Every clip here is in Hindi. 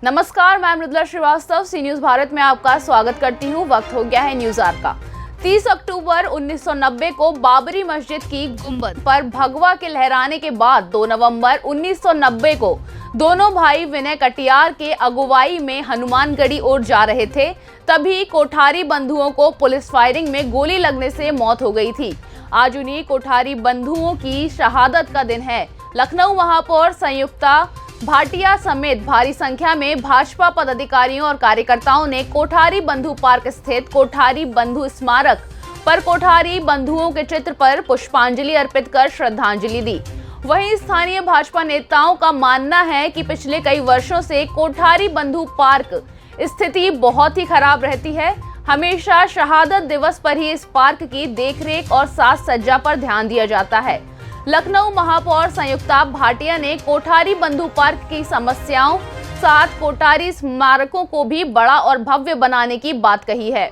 नमस्कार, मैं मृदुला श्रीवास्तव सी न्यूज भारत में आपका स्वागत करती हूँ। वक्त हो गया है न्यूज आवर का। 30 अक्टूबर 1990 को बाबरी मस्जिद की गुंबद पर भगवा के लहराने के बाद 2 नवंबर 1990 को दोनों भाई विनय कटियार के अगुवाई में हनुमानगढ़ी ओर जा रहे थे, तभी कोठारी बंधुओं को पुलिस फायरिंग में गोली लगने से मौत हो गई थी। आज उन्हीं कोठारी बंधुओं की शहादत का दिन है। लखनऊ महापौर संयुक्ता भाटिया समेत भारी संख्या में भाजपा पदाधिकारियों और कार्यकर्ताओं ने कोठारी बंधु पार्क स्थित कोठारी बंधु स्मारक पर कोठारी बंधुओं के चित्र पर पुष्पांजलि अर्पित कर श्रद्धांजलि दी। वहीं स्थानीय भाजपा नेताओं का मानना है कि पिछले कई वर्षों से कोठारी बंधु पार्क स्थिति बहुत ही खराब रहती है। हमेशा शहादत दिवस पर ही इस पार्क की देखरेख और साज सज्जा पर ध्यान दिया जाता है। लखनऊ महापौर संयुक्ता भाटिया ने कोठारी बंधु पार्क की समस्याओं साथ कोठारी स्मारकों को भी बड़ा और भव्य बनाने की बात कही है।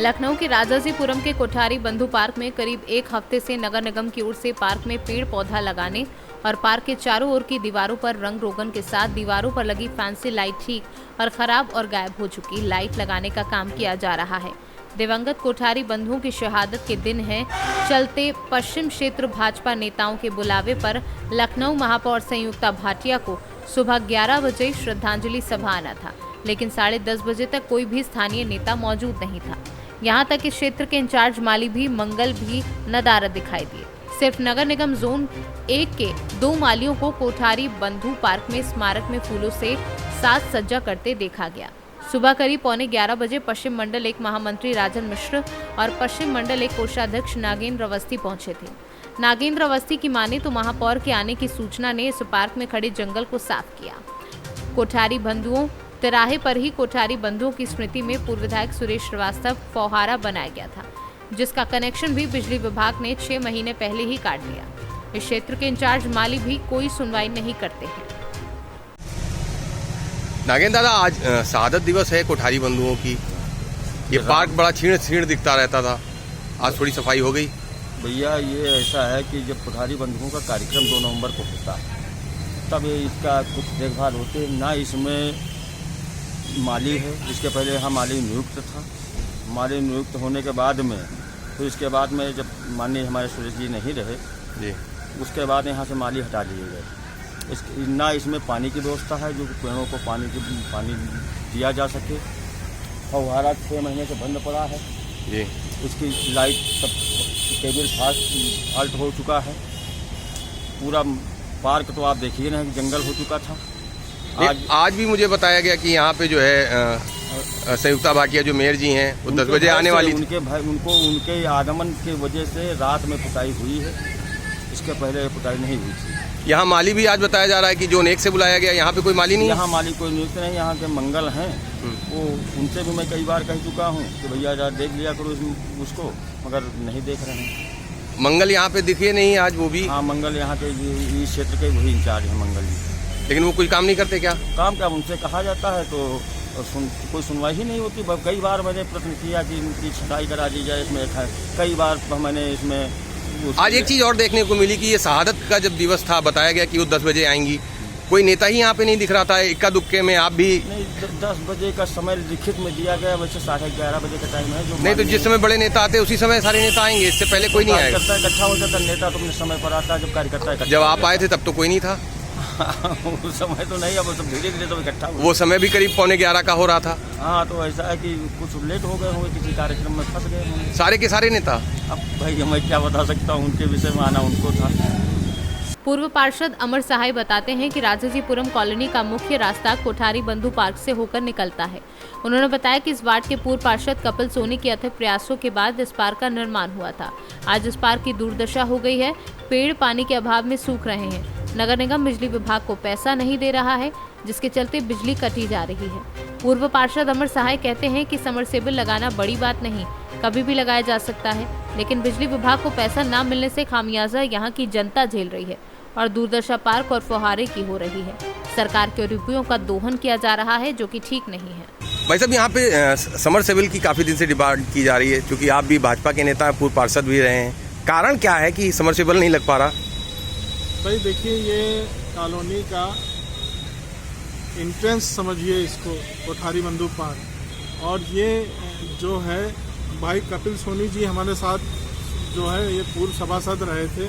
लखनऊ के राजाजीपुरम के कोठारी बंधु पार्क में करीब एक हफ्ते से नगर निगम की ओर से पार्क में पेड़ पौधा लगाने और पार्क के चारों ओर की दीवारों पर रंग रोगन के साथ दीवारों पर लगी फैंसी लाइट ठीक और खराब और गायब हो चुकी लाइट लगाने का काम किया जा रहा है। दिवंगत कोठारी बंधुओं की शहादत के दिन है, चलते पश्चिम क्षेत्र भाजपा नेताओं के बुलावे पर लखनऊ महापौर संयुक्ता भाटिया को सुबह 11 बजे श्रद्धांजलि सभा आना था, लेकिन 10:30 बजे तक कोई भी स्थानीय नेता मौजूद नहीं था। यहां तक इस क्षेत्र के इंचार्ज माली भी मंगल भी नदारद दिखाई दिए। सिर्फ नगर निगम जोन 1 के 2 मालियों को कोठारी बंधु पार्क में स्मारक में फूलों से साज सज्जा करते देखा गया। सुबह करीब 11:15 बजे पश्चिम मंडल 1 महामंत्री राजन मिश्र और पश्चिम मंडल 1 कोषाध्यक्ष नागेंद्र अवस्थी पहुंचे थे। नागेंद्र अवस्थी की माने तो महापौर के आने की सूचना ने इस पार्क में खड़े जंगल को साफ किया। कोठारी बंधुओं तिराहे पर ही कोठारी बंधुओं की स्मृति में पूर्व विधायक सुरेश श्रीवास्तव फौहारा बनाया गया था, जिसका कनेक्शन भी बिजली विभाग ने 6 महीने पहले ही काट लिया। इस क्षेत्र के इंचार्ज माली भी कोई सुनवाई नहीं करते हैं। नागेंद्र दादा, आज शहादत दिवस है कोठारी बंधुओं की। ये पार्क बड़ा छीण दिखता रहता था, आज थोड़ी सफाई हो गई। भैया ये ऐसा है कि जब कोठारी बंधुओं का कार्यक्रम 2 नवंबर को होता है तब इसका कुछ देखभाल होते हैं ना। इसमें माली है, इसके पहले यहाँ माली नियुक्त था। माली नियुक्त होने के बाद में फिर इसके बाद में जब माननीय हमारे सुरेश जी नहीं रहे जी, उसके बाद यहाँ से माली हटा लिए गए। ना इसमें पानी की व्यवस्था है जो पेड़ों को पानी दिया जा सके। फव्वारा 6 महीने से बंद पड़ा है जी। इसकी लाइट सब केबल फाल्ट हो चुका है। पूरा पार्क तो आप देखिए ना, जंगल हो चुका था। आज भी मुझे बताया गया कि यहाँ पे जो है संयुक्ता भाटिया जो मेयर जी हैं वो 10 बजे आने वाली। उनके आगमन की वजह से रात में पुताई हुई है, इसके पहले पुताई नहीं हुई थी। यहाँ माली भी आज बताया जा रहा है कि जोन 1 से बुलाया गया, यहाँ पे कोई माली नहीं है। यहाँ माली कोई नियुक्त नहीं, यहाँ के मंगल हैं वो, उनसे भी मैं कई बार कह चुका हूँ कि भैया जरा देख लिया करो उसको, मगर नहीं देख रहे हैं। मंगल यहाँ पे दिखे नहीं आज वो भी। हाँ, मंगल यहाँ के इस क्षेत्र के वही इंचार्ज हैं मंगल जी, लेकिन वो कोई काम नहीं करते। क्या काम क्या उनसे कहा जाता है तो कोई सुनवाई ही नहीं होती। कई बार मैंने प्रश्न किया कि इनकी छटाई करा दी जाए, इसमें कई बार मैंने इसमें। आज एक चीज और देखने को मिली कि ये शहादत का जब दिवस था, बताया गया कि वो 10 बजे आएंगी, कोई नेता ही यहाँ पे नहीं दिख रहा था। इक्का दुक्के में आप भी नहीं, 10 बजे का समय लिखित में दिया गया, वैसे 11:30 बजे का टाइम है जो नहीं। तो जिस समय बड़े नेता आते उसी समय सारे नेता आएंगे, इससे पहले कोई नहीं आएगा। इकट्ठा हो जाता नेता तो अपने समय पर आता है, जब कार्यकर्ता। जब आप आए थे तब तो कोई नहीं था। उस समय तो नहीं, अब सब धीरे धीरे तो इकट्ठा। वो समय भी करीब 11:15 का हो रहा था। हाँ, तो ऐसा है कि कुछ लेट हो गए होंगे, किसी कार्यक्रम में फंस गए होंगे सारे के सारे नेता। अब भाई मैं क्या बता सकता हूँ, उनके विषय में आना उनको था। पूर्व पार्षद अमर सहाय बताते हैं कि राजाजीपुरम कॉलोनी का मुख्य रास्ता कोठारी बंधु पार्क से होकर निकलता है। उन्होंने बताया कि इस वार्ड के पूर्व पार्षद कपिल सोनी के अथक प्रयासों के बाद इस पार्क का निर्माण हुआ था। आज इस पार्क की दुर्दशा हो गई है, पेड़ पानी के अभाव में सूख रहे हैं। नगर निगम बिजली विभाग को पैसा नहीं दे रहा है, जिसके चलते बिजली काटी जा रही है। पूर्व पार्षद अमर सहाय कहते हैं कि समरसेबल लगाना बड़ी बात नहीं, कभी भी लगाया जा सकता है, लेकिन बिजली विभाग को पैसा न मिलने से खामियाजा यहाँ की जनता झेल रही है और दुर्दशा पार्क और फुहारे की हो रही है। सरकार के रुपयों का दोहन किया जा रहा है, जो कि ठीक नहीं है। भाई साहब, यहाँ पे समरसेबल की काफी दिन से डिमांड की जा रही है, क्योंकि आप भी भाजपा के नेता, पूर्व पार्षद भी रहे हैं। कारण क्या है कि समरसेबल नहीं लग पा रहा? भाई देखिए, ये कॉलोनी का एंट्रेंस समझिए इसको, कोठारी बंधु पार्क। और ये जो है भाई कपिल सोनी जी हमारे साथ जो है ये पूर्व सभासद रहे थे,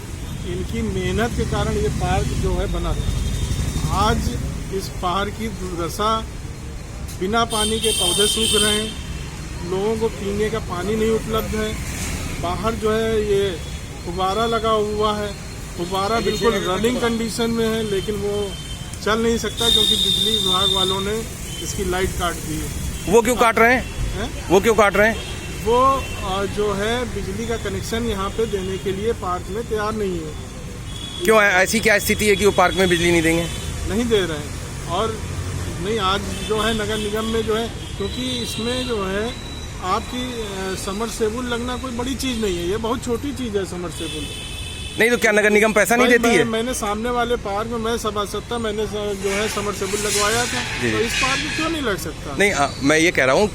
इनकी मेहनत के कारण ये पार्क जो है बना था। आज इस पार्क की दुर्दशा, बिना पानी के पौधे सूख रहे हैं, लोगों को पीने का पानी नहीं उपलब्ध है। बाहर जो है ये फुब्बारा लगा हुआ है, फुब्बारा बिल्कुल रनिंग कंडीशन में है, लेकिन वो चल नहीं सकता क्योंकि बिजली विभाग वालों ने इसकी लाइट काट दी है। वो क्यों काट रहे हैं? वो क्यों काट रहे हैं? वो जो है बिजली का कनेक्शन यहाँ पे देने के लिए पार्क में तैयार नहीं है। क्यों, ऐसी क्या स्थिति है कि वो पार्क में बिजली नहीं देंगे? नहीं दे रहे हैं। और नहीं, आज जो है नगर निगम में जो है, क्योंकि इसमें जो है आपकी समरसेबुल लगना कोई बड़ी चीज़ नहीं है, ये बहुत छोटी चीज़ है समरसेबुल। नहीं तो क्या नगर निगम पैसा नहीं देती है? मैंने सामने वाले पार्क में मैं सभासद था, मैंने जो है समरसेबुल लगवाया था, तो इस पार्क में क्यों नहीं लग सकता? नहीं, मैं ये कह रहा हूँ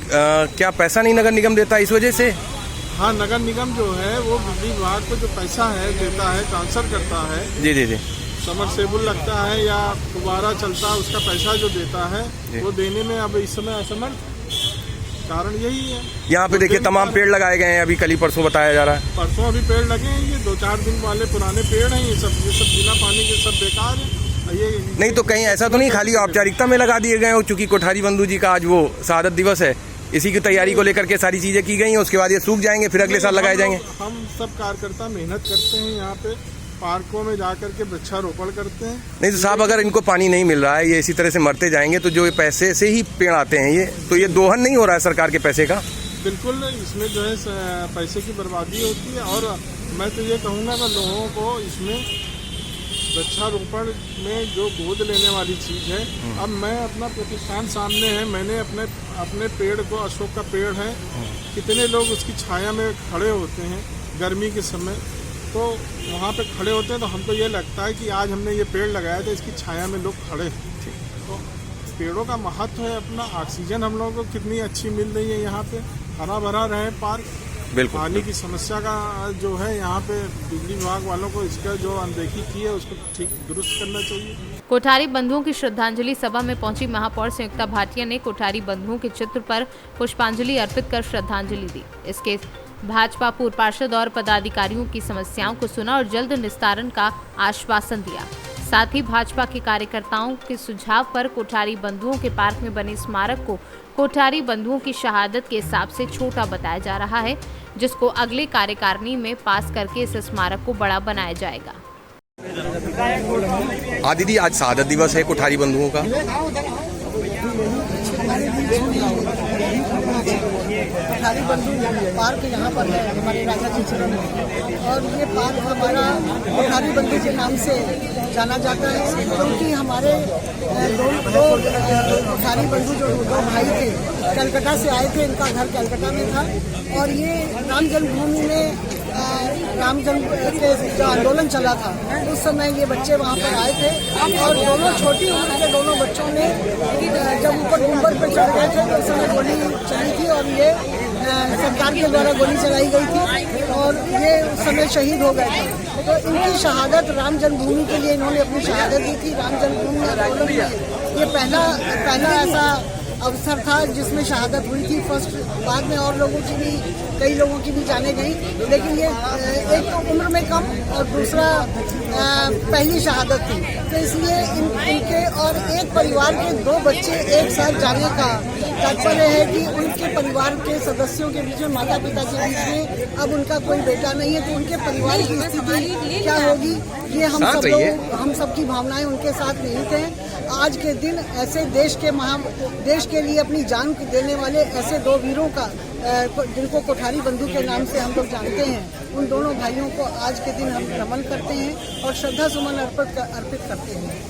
क्या पैसा नहीं नगर निगम देता इस वजह से? हाँ, नगर निगम जो है वो बिजली विभाग को जो पैसा है देता है, ट्रांसफर करता है। जी जी जी। समरसेबुल लगता है या फुब्बारा चलता है, उसका पैसा जो देता है वो देने में अब इस समय असमर्थ, कारण यही है। यहाँ पे देखिए तमाम पेड़ लगाए गए हैं, अभी कल ही परसों बताया जा रहा है। परसों अभी पेड़ लगे हैं, ये 2-4 दिन वाले पुराने पेड़ हैं, ये सब बिना पानी के सब बेकार है। ये नहीं तो कहीं ऐसा तो नहीं खाली औपचारिकता में लगा दिए गए हो? चूंकि कोठारी बंधु जी का आज वो शहादत दिवस है, इसी की तैयारी को लेकर के सारी चीजें की गई हैं, उसके बाद ये सूख जाएंगे, फिर अगले साल लगाए जाएंगे। हम सब कार्यकर्ता मेहनत करते हैं, यहाँ पे पार्कों में जाकर के वृक्षारोपण करते हैं। नहीं तो साहब, अगर इनको पानी नहीं मिल रहा है, ये इसी तरह से मरते जाएंगे, तो जो ये पैसे से ही पेड़ आते हैं ये, तो ये दोहन नहीं हो रहा है सरकार के पैसे का? बिल्कुल, इसमें जो है पैसे की बर्बादी होती है। और मैं तो ये कहूँगा कि लोगों को इसमें वृक्षारोपण में जो गोद लेने वाली चीज़ है, अब मैं अपना प्रतिष्ठान सामने है, मैंने अपने पेड़ को, अशोक का पेड़ है, कितने लोग उसकी छाया में खड़े होते हैं गर्मी के समय, तो वहाँ पे खड़े होते हैं तो हमको ये लगता है कि आज हमने ये पेड़ लगाया था, इसकी छाया में लोग खड़े हैं। तो पेड़ों का महत्व है अपना। ऑक्सीजन हम लोगों को कितनी अच्छी मिल रही है, यहाँ पे हरा भरा रहे पार्क। बिल्कुल। पानी की समस्या का जो है यहाँ पे बिजली विभाग वालों को इसका जो अनदेखी की है उसको ठीक दुरुस्त करना चाहिए। कोठारी बंधुओं की श्रद्धांजलि सभा में पहुंची महापौर संयुक्ता भाटिया ने कोठारी बंधुओं के चित्र पर पुष्पांजलि अर्पित कर श्रद्धांजलि दी। इसके भाजपा पूर्व पार्षद और पदाधिकारियों की समस्याओं को सुना और जल्द निस्तारण का आश्वासन दिया। साथ ही भाजपा के कार्यकर्ताओं के सुझाव पर कोठारी बंधुओं के पार्क में बने स्मारक को कोठारी बंधुओं की शहादत के हिसाब से छोटा बताया जा रहा है, जिसको अगले कार्यकारिणी में पास करके इस स्मारक को बड़ा बनाया जाएगा। दीदी, आज शहादत दिवस है कोठारी बंधुओं का। कोठारी बंधु पार्क यहाँ पर है हमारे राजा जी चरण में, और ये पार्क हमारा कोठारी बंधु के नाम से जाना जाता है, क्योंकि हमारे दो कोठारी बंधु जो दो भाई थे, कलकत्ता से आए थे, इनका घर कलकत्ता में था, और ये राम जन्मभूमि में राम जन्म के जो आंदोलन चला था उस समय ये बच्चे वहाँ पर आए थे, और दोनों छोटी उम्र के दोनों बच्चों ने जब ऊपर गुम्बद पर चढ़ गए थे तो उस समय गोली चली थी, और ये सरकार के द्वारा गोली चलाई गई थी और ये उस समय शहीद हो गए थे। तो इनकी शहादत राम जन्मभूमि के लिए इन्होंने अपनी शहादत दी थी। राम जन्मभूमि आंदोलन में ये पहला ऐसा अवसर था जिसमें शहादत हुई थी। फर्स्ट बाद में और लोगों की भी, कई लोगों की भी जाने गई, लेकिन ये एक तो उम्र में कम और दूसरा पहली शहादत थी। तो इसलिए इनके और एक परिवार के दो बच्चे एक साथ जाने का तात्पर्य है कि उनके परिवार के सदस्यों के बीच में, माता पिता के बीच में अब उनका कोई बेटा नहीं है, तो उनके परिवार की स्थिति क्या होगी, ये हम सबकी भावनाएं उनके साथ निहित हैं। आज के दिन ऐसे देश के लिए अपनी जान देने वाले ऐसे दो वीरों का, जिनको कोठारी बंधु के नाम से हम लोग जानते हैं, उन दोनों भाइयों को आज के दिन हम नमन करते हैं और श्रद्धा सुमन अर्पित करते हैं।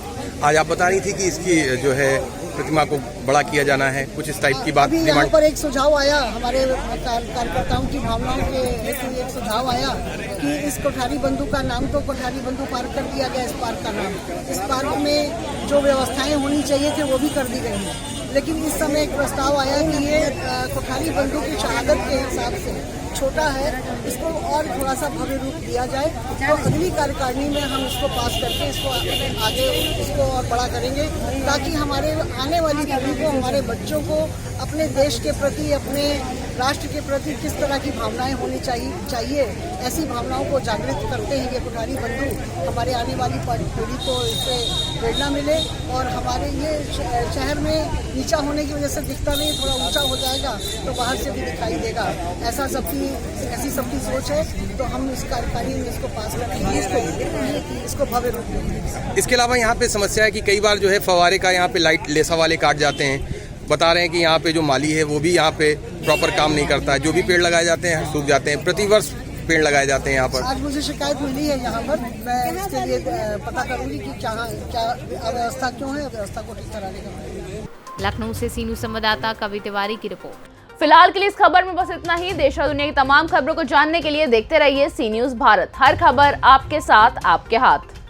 आज आप बता रही थी कि इसकी जो है प्रतिमा को बड़ा किया जाना है, कुछ इस टाइप की बात। अभी यहाँ पर एक सुझाव आया, हमारे कार्यकर्ताओं की भावनाओं के हेतु एक सुझाव आया कि इस कोठारी बंधु का नाम तो कोठारी बंधु पार्क कर दिया गया। इस पार्क का नाम, इस पार्क में जो व्यवस्थाएं होनी चाहिए थे वो भी कर दी गई हैं, लेकिन इस समय एक प्रस्ताव आया कि ये कोठारी बंधु की शहादत के हिसाब से छोटा है, इसको और थोड़ा सा भव्य रूप दिया जाए। तो अगली कार्यकारिणी में हम इसको पास करके इसको आगे इसको और बड़ा करेंगे, ताकि हमारे आने वाली पीढ़ी को, हमारे बच्चों को अपने देश के प्रति, अपने राष्ट्र के प्रति किस तरह की भावनाएं होनी चाहिए ऐसी भावनाओं को जागृत करते हैं ये कोठारी बंधु। हमारे आने वाली पीढ़ी को इससे प्रेरणा मिले और हमारे ये शहर में नीचा होने की वजह से दिखता नहीं, थोड़ा ऊंचा हो जाएगा तो बाहर से भी दिखाई देगा। ऐसी सबकी सोच है, तो हम इस कार्यकारिणी में इसको पास करेंगे, इसको भव्य रूप देंगे। इसके अलावा यहाँ पे समस्या है कि कई बार जो है फवारे का यहाँ पे लाइट लेसा वाले काट जाते हैं। बता रहे हैं कि यहाँ पे जो माली है वो भी यहाँ पे प्रॉपर काम नहीं करता है, जो भी पेड़ लगाए जाते हैं सूख जाते हैं। प्रतिवर्ष पेड़ लगाए जाते हैं यहाँ पर। आज मुझे शिकायत मिली है यहाँ पर, मैं इसके लिए पता करूँगी कि क्या अव्यवस्था क्यों है, अव्यवस्था को ठीक कराने का। लखनऊ से सी न्यूज़ संवाददाता कवि तिवारी की रिपोर्ट। फिलहाल के लिए इस खबर में बस इतना ही। देश और दुनिया की तमाम खबरों को जानने के लिए देखते रहिए सी न्यूज़ भारत। हर खबर आपके साथ, आपके हाथ।